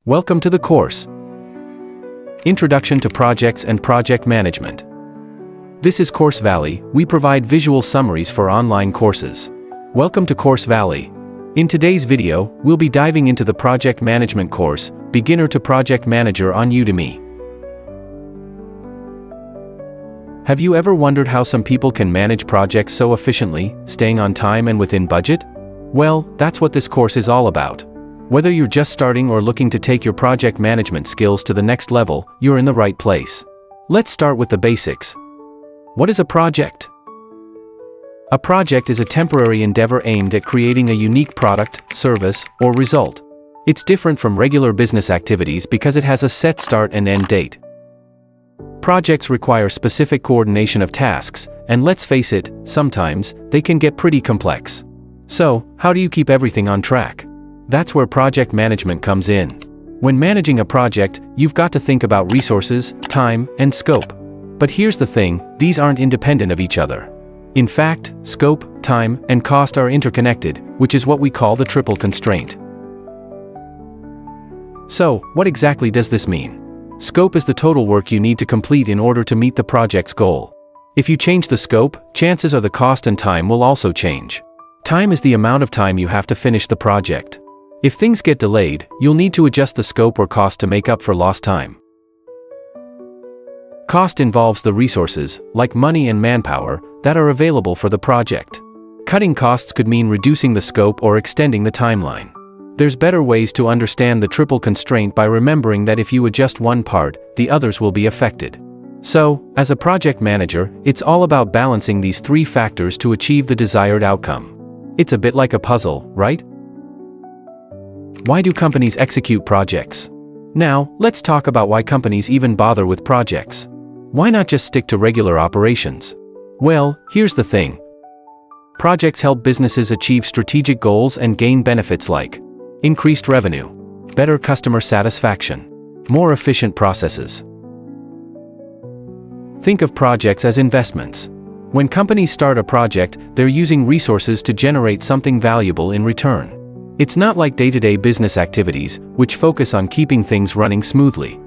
Welcome to the course. Introduction to Projects and Project Management. This is Course Valley. We provide visual summaries for online courses. Welcome to Course Valley. In today's video, we'll be diving into the Project Management course, Beginner to Project Manager on Udemy. Have you ever wondered how some people can manage projects so efficiently, staying on time and within budget? Well, that's what this course is all about. Whether you're just starting or looking to take your project management skills to the next level, you're in the right place. Let's start with the basics. What is a project? A project is a temporary endeavor aimed at creating a unique product, service, or result. It's different from regular business activities because it has a set start and end date. Projects require specific coordination of tasks, and let's face it, sometimes they can get pretty complex. So, how do you keep everything on track? That's where project management comes in. When managing a project, you've got to think about resources, time, and scope. But here's the thing, these aren't independent of each other. In fact, scope, time, and cost are interconnected, which is what we call the triple constraint. So, what exactly does this mean? Scope is the total work you need to complete in order to meet the project's goal. If you change the scope, chances are the cost and time will also change. Time is the amount of time you have to finish the project. If things get delayed, you'll need to adjust the scope or cost to make up for lost time. Cost involves the resources, like money and manpower, that are available for the project. Cutting costs could mean reducing the scope or extending the timeline. There's better ways to understand the triple constraint by remembering that if you adjust one part, the others will be affected. So, as a project manager, it's all about balancing these three factors to achieve the desired outcome. It's a bit like a puzzle, right? Why do companies execute projects? Now, let's talk about why companies even bother with projects. Why not just stick to regular operations? Well, here's the thing. Projects help businesses achieve strategic goals and gain benefits like increased revenue, better customer satisfaction, more efficient processes. Think of projects as investments. When companies start a project, they're using resources to generate something valuable in return. It's not like day-to-day business activities, which focus on keeping things running smoothly.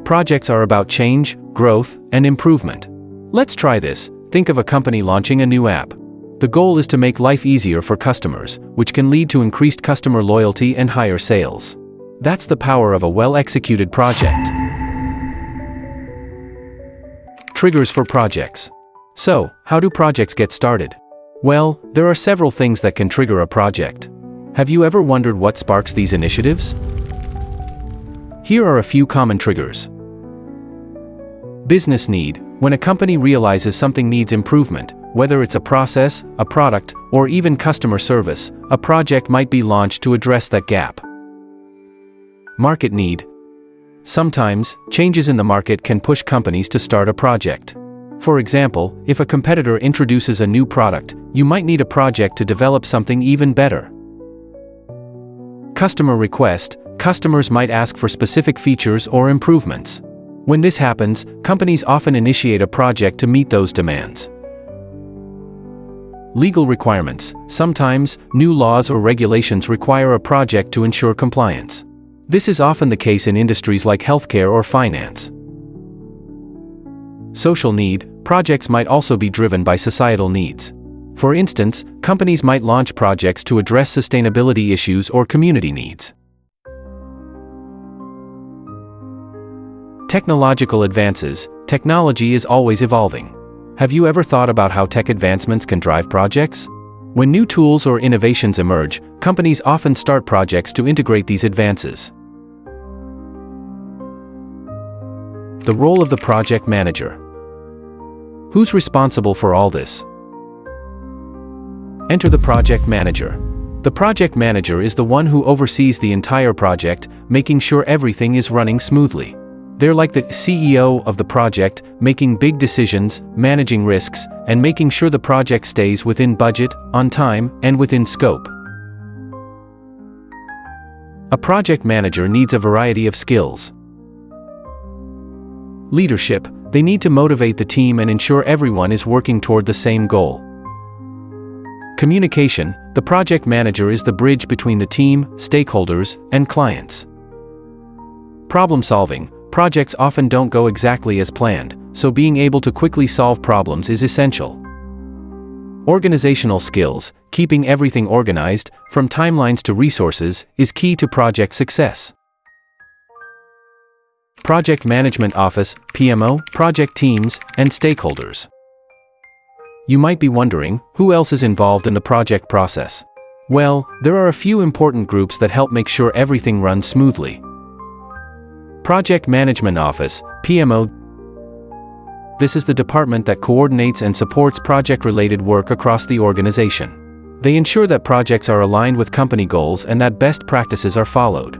Projects are about change, growth, and improvement. Let's try this. Think of a company launching a new app. The goal is to make life easier for customers, which can lead to increased customer loyalty and higher sales. That's the power of a well-executed project. Triggers for projects. So, how do projects get started? Well, there are several things that can trigger a project. Have you ever wondered what sparks these initiatives? Here are a few common triggers. Business need. When a company realizes something needs improvement, whether it's a process, a product, or even customer service, a project might be launched to address that gap. Market need. Sometimes, changes in the market can push companies to start a project. For example, if a competitor introduces a new product, you might need a project to develop something even better. Customer request. Customers might ask for specific features or improvements. When this happens, companies often initiate a project to meet those demands. Legal requirements. Sometimes, new laws or regulations require a project to ensure compliance. This is often the case in industries like healthcare or finance. Social need. Projects might also be driven by societal needs. For instance, companies might launch projects to address sustainability issues or community needs. Technological advances. Technology is always evolving. Have you ever thought about how tech advancements can drive projects? When new tools or innovations emerge, companies often start projects to integrate these advances. The role of the project manager. Who's responsible for all this? Enter the project manager. The project manager is the one who oversees the entire project, making sure everything is running smoothly. They're like the CEO of the project, making big decisions, managing risks, and making sure the project stays within budget, on time, and within scope. A project manager needs a variety of skills. Leadership. They need to motivate the team and ensure everyone is working toward the same goal. Communication: the project manager is the bridge between the team, stakeholders, and clients. Problem solving: projects often don't go exactly as planned, so being able to quickly solve problems is essential. Organizational skills: keeping everything organized, from timelines to resources, is key to project success. Project Management Office, PMO, project teams, and stakeholders. You might be wondering, who else is involved in the project process? Well, there are a few important groups that help make sure everything runs smoothly. Project Management Office, PMO. This is the department that coordinates and supports project-related work across the organization. They ensure that projects are aligned with company goals and that best practices are followed.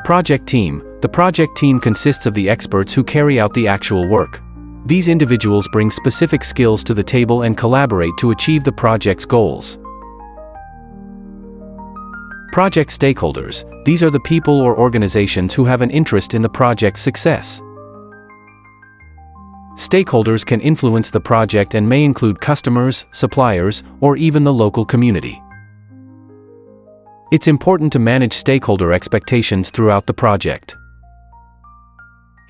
Project Team. The project team consists of the experts who carry out the actual work. These individuals bring specific skills to the table and collaborate to achieve the project's goals. Project Stakeholders. These are the people or organizations who have an interest in the project's success. Stakeholders can influence the project and may include customers, suppliers, or even the local community. It's important to manage stakeholder expectations throughout the project.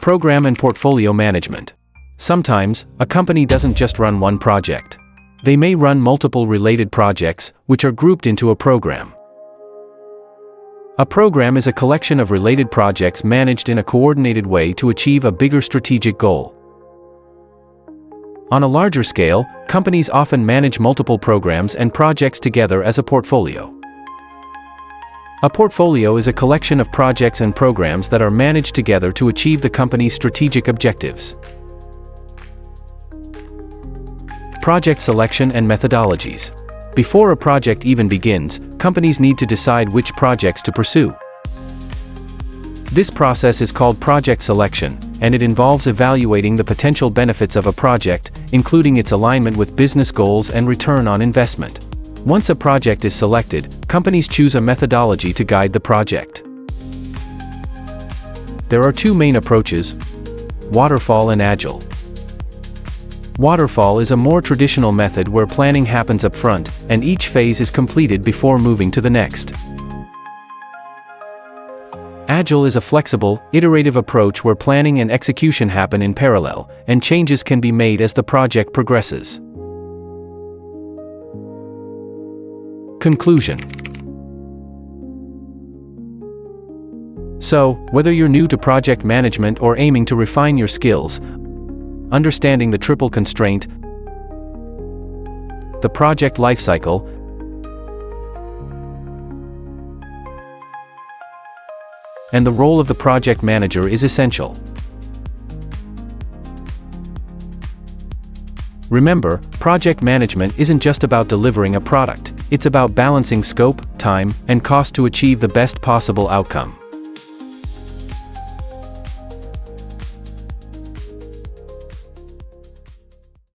Program and portfolio management. Sometimes, a company doesn't just run one project. They may run multiple related projects, which are grouped into a program. A program is a collection of related projects managed in a coordinated way to achieve a bigger strategic goal. On a larger scale, companies often manage multiple programs and projects together as a portfolio. A portfolio is a collection of projects and programs that are managed together to achieve the company's strategic objectives. Project selection and methodologies. Before a project even begins, companies need to decide which projects to pursue. This process is called project selection, and it involves evaluating the potential benefits of a project, including its alignment with business goals and return on investment. Once a project is selected, companies choose a methodology to guide the project. There are two main approaches: waterfall and agile. Waterfall is a more traditional method where planning happens up front, and each phase is completed before moving to the next. Agile is a flexible, iterative approach where planning and execution happen in parallel, and changes can be made as the project progresses. Conclusion. So, whether you're new to project management or aiming to refine your skills, understanding the triple constraint, the project lifecycle, and the role of the project manager is essential. Remember, project management isn't just about delivering a product, it's about balancing scope, time, and cost to achieve the best possible outcome.